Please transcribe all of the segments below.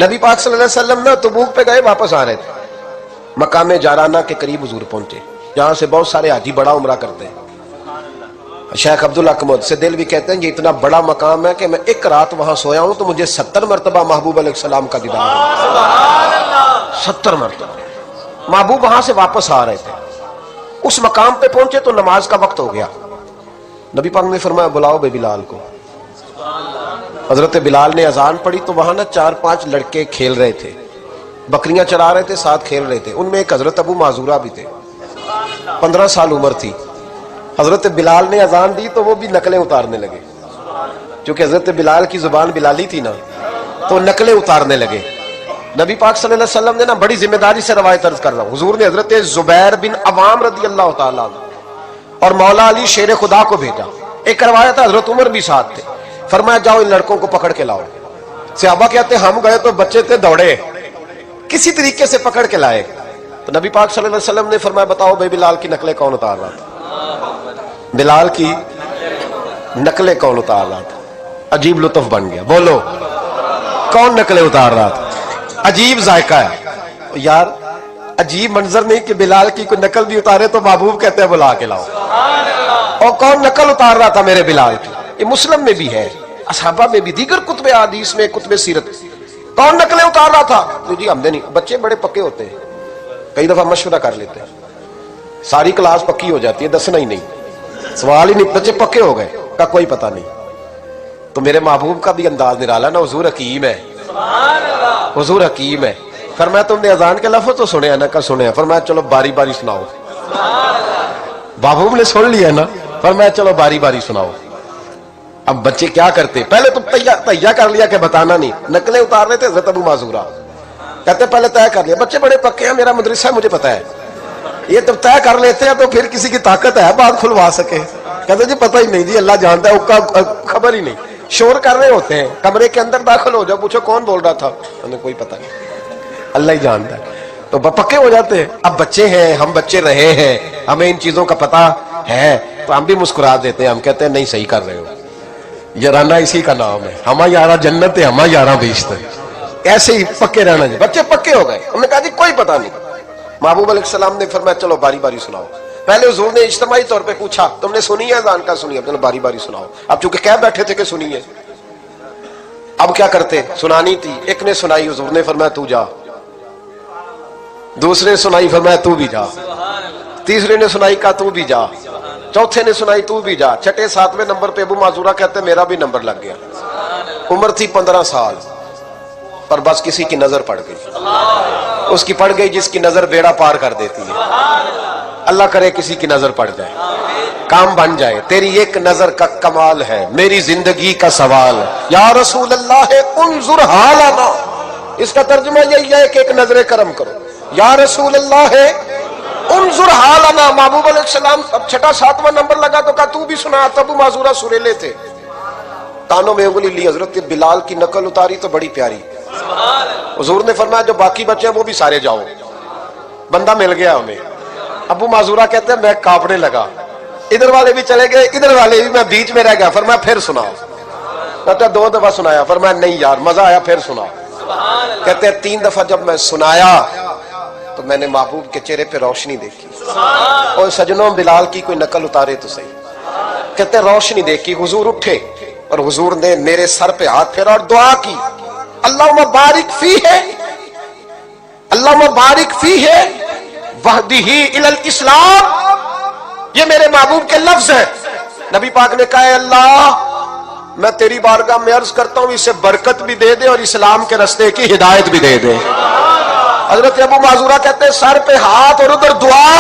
نبی پاک صلی اللہ علیہ وسلم نا تبوک پہ گئے، واپس آ رہے تھے، مقام جارانہ کے قریب حضور پہنچے، جہاں سے بہت سارے حاجی بڑا عمرہ کرتے ہیں۔ شیخ عبدالحق سے دل بھی کہتے ہیں یہ اتنا بڑا مقام ہے کہ میں ایک رات وہاں سویا ہوں تو مجھے 70 مرتبہ محبوب علیہ السلام کا دیدار ہوا۔ 70 مرتبہ محبوب وہاں سے واپس آ رہے تھے، اس مقام پہ پہنچے تو نماز کا وقت ہو گیا۔ نبی پاک نے فرمایا بلاؤ بے بلال کو۔ حضرت بلال نے اذان پڑھی تو وہاں نا 4-5 لڑکے کھیل رہے تھے، بکریاں چرا رہے تھے، ساتھ کھیل رہے تھے، ان میں ایک حضرت ابو معذورہ بھی تھے، 15 سال عمر تھی۔ حضرت بلال نے اذان دی تو وہ بھی نقلیں اتارنے لگے، چونکہ حضرت بلال کی زبان بلالی تھی نا، تو نقلیں اتارنے لگے۔ نبی پاک صلی اللہ علیہ وسلم نے نا بڑی ذمہ داری سے روایت عرض کر رہا ہوں، حضور نے حضرت زبیر بن عوام رضی اللہ تعالیٰ عنہ اور مولا علی شیر خدا کو بھیجا۔ ایک روایت حضرت عمر بھی ساتھ تھے، فرمایا جاؤ ان لڑکوں کو پکڑ کے لاؤ۔ صحابہ کہتے ہم گئے تو بچے تھے دوڑے، کسی طریقے سے پکڑ کے لائے۔ تو نبی پاک صلی اللہ علیہ وسلم نے فرمایا بتاؤ بے بلال کی نقلیں کون اتار رہا تھا؟ بلال کی نقلیں کون اتار رہا تھا؟ عجیب لطف بن گیا، بولو کون نقلیں اتار رہا تھا؟ عجیب ذائقہ ہے یار، عجیب منظر نہیں کہ بلال کی کوئی نقل بھی اتارے تو محبوب کہتے ہیں بلا کے لاؤ۔ اور کون نقل اتار رہا تھا میرے بلال کی؟ یہ مسلم میں بھی ہے، اصحابہ میں بھی، دیگر کتب حدیث میں، کتب سیرت۔ کون نقلیں اتار رہا تھا؟ جی ہم نے نہیں، بچے بڑے پکے ہوتے ہیں، کئی دفعہ مشورہ کر لیتے ہیں، ساری کلاس پکی ہو جاتی ہے، دسنا ہی نہیں، سوال ہی نہیں، بچے پکے ہو گئے کا کوئی پتہ نہیں۔ تو میرے محبوب کا بھی انداز نرالا نا، حضور حکیم ہے، حضور حکیم ہے۔ فرمایا تم نے اذان کے لفظ تو سنے ہیں نا؟ کا سنے ہیں۔ فرمایا چلو باری باری سناؤ۔ محبوب نے سن لیا نا، فرمایا چلو باری باری سناؤ۔ اب بچے کیا کرتے، پہلے تو تیار کر لیا کہ بتانا نہیں، نقلیں اتار رہے تھے حضرت ابو معذورہ، کہتے پہلے طے کر لیا، بچے بڑے پکے ہیں، میرا مدرسہ ہے مجھے پتا ہے، یہ جب طے کر لیتے ہیں تو پھر کسی کی طاقت ہے بات کھلوا سکے؟ کہتے جی پتہ ہی نہیں جی، اللہ جانتا ہے، اس کا خبر ہی نہیں، شور کر رہے ہوتے ہیں، کمرے کے اندر داخل ہو جاؤ، پوچھو کون بول رہا تھا، انہیں کوئی پتہ نہیں، اللہ ہی جانتا ہے، تو پکے ہو جاتے ہیں۔ اب بچے ہیں، ہم بچے رہے ہیں، ہمیں ان چیزوں کا پتہ ہے، تو ہم بھی مسکرا دیتے ہیں، ہم کہتے ہیں نہیں صحیح کر رہے ہو، یارانہ اسی کا نام ہے، ہما یارہ جنت ہے، ہما یارہ بیشت ہے، ایسے ہی پکے رہنا چاہیے۔ بچے پکے ہو گئے، ہم نے کہا جی کوئی پتہ نہیں۔ محبوب علیہ السلام نے فرمایا چلو باری باری سناؤ۔ پہلے حضور نے اجتماعی طور پہ پوچھا تم نے سنی ہے اذان کا؟ سنی ہے، چلو باری باری سناؤ۔ اب چونکہ کہہ بیٹھے تھے کہ سنیے، اب کیا کرتے، سنانی تھی۔ ایک نے سنائی، حضور نے فرمایا تو جا، دوسرے نے سنائی، فرمایا تو بھی جا، تیسرے نے سنائی، کہا تو بھی جا، چوتھے نے سنائی، تو بھی جا، چھٹے 7ویں نمبر پہ ابو معذورہ کہتے میرا بھی نمبر لگ گیا۔ عمر تھی 15 سال، پر بس کسی کی نظر پڑ گئی، اس کی پڑ گئی جس کی نظر بیڑا پار کر دیتی ہے۔ اللہ کرے کسی کی نظر پڑ جائے، کام بن جائے۔ تیری ایک نظر کا کمال ہے، میری زندگی کا سوال، یا رسول اللہ انظر حالنا، اس کا ترجمہ یہی ہے کہ ایک نظر کرم کرو، یا رسول اللہ انظر حالنا۔ محبوب علیہ السلام اب چھٹا 7واں نمبر لگا تو کہا تو بھی سنا۔ ابو معذورہ سریلے تھے، کانوں میں انگلی لی، حضرت بلال کی نقل اتاری تو بڑی پیاری۔ حضور نے فرمایا جو باقی بچے ہیں وہ بھی سارے جاؤ، بندہ مل گیا ہمیں۔ ابو معذورہ کہتے ہیں میں کانپنے لگا، ادھر والے بھی چلے گئے، ادھر والے بھی، میں بیچ میں رہ گیا۔ فرمایا پھر سناؤ۔ کہتے 2 دفعہ سنایا، فرمایا نہیں یار مزہ آیا، پھر سنا۔ کہتے ہیں 3 دفعہ جب میں سنایا تو میں نے محبوب کے چہرے پہ روشنی دیکھی۔ اور سجنوں بلال کی کوئی نقل اتارے تو صحیح۔ کہتے ہیں روشنی دیکھی، حضور اٹھے اور حضور نے میرے سر پہ ہاتھ پھیرا اور دعا کی، اللہم بارک فیہ، اللہم بارک فیہ وہدہ الی الاسلام۔ یہ میرے محبوب کے لفظ ہیں۔ نبی پاک نے کہا ہے اللہ میں تیری بارگاہ میں عرض کرتا ہوں اسے برکت بھی دے دے اور اسلام کے رستے کی ہدایت بھی دے دے۔ حضرت ابو معذورہ کہتے ہیں سر پہ ہاتھ اور ادھر دعا،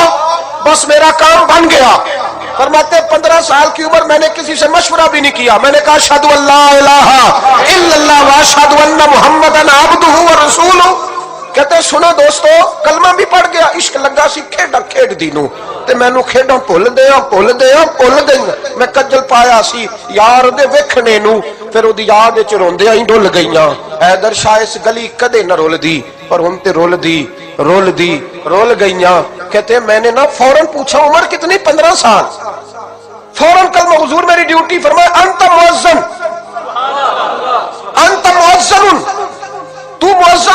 بس میرا کام بن گیا۔ فرماتے 15 سال کی عمر میں نے کسی سے مشورہ بھی نہیں کیا، میں نے کہا اشہد ان لا الہ الا اللہ واشہد ان محمدا عبدہ ورسولہ۔ کہتے ہیں سنو دوستو، کلمہ بھی پڑھ گیا، عشق لگا سی کھیڈا کھیڈ دی نو، تے مینوں کھیڈاں بھول دے میں کجل پایا سی یار دے ویکھنے نو، پھر اودی یاد وچ روندیاں ہی ڈل گئیاں۔ حیدر شاہ اس گلی کدے نہ رول دی، پر ہن تے رول گئیاں۔ کہتے ہیں میں نے نا فوراً پوچھا عمر کتنی؟ 15 سال۔ فوراً کلمہ حضور میری ڈیوٹی، فرمایا انت مؤذن، انت مؤذن، تو مؤذن